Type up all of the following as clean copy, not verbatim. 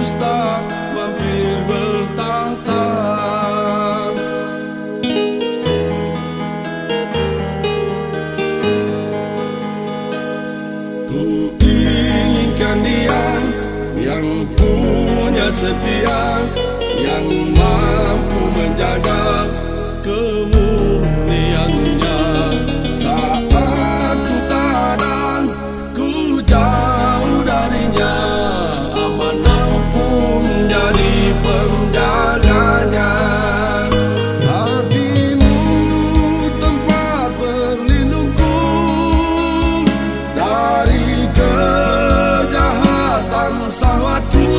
dusta mampir bertahta. Ku inginkan dia yang punya setia, yang mampu menjaga kemurniannya. Saat ku tadan, ku jauh darinya, amanah pun jadi penjaganya. Hatimu tempat berlindungku dari kejahatan syahwatku.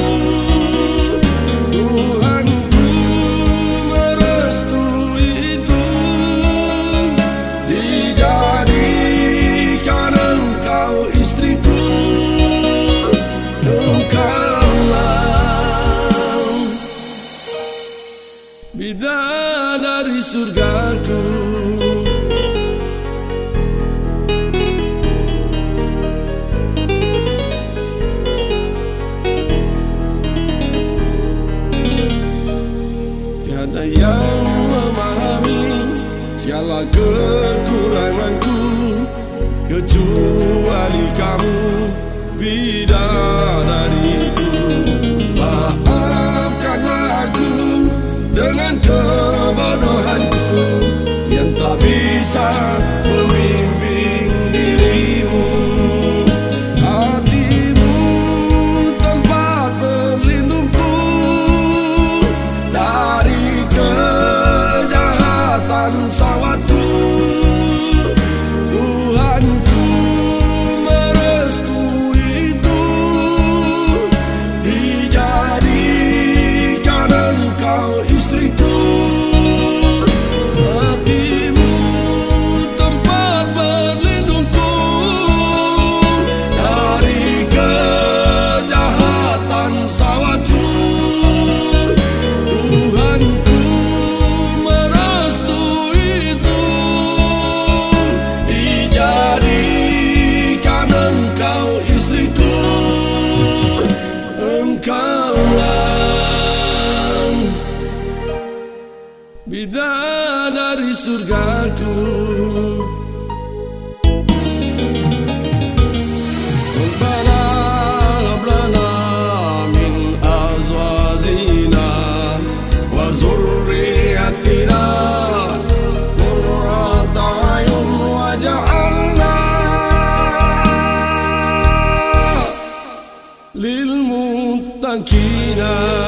Bidadari surgaku, tiada yang memahami segala kekuranganku kecuali kamu, bidadariku. Maafkanlah aku dengan kebodohanku yang tak bisa membimbing dirimu. Hatimu tempat berlindungku dari kejahatan syahwatku. Tuhanku merestui itu, dijadikan engkau istriku. Hatimu tempat berlindungku dari kejahatan syahwatku. Tuhanku merestui itu, dijadikan engkau istriku. Engkaulah bidadari surgaku. Rabbana hab lana min azwajina wa zurriyyatina qurrata a'yun waj'alna lil muttaqina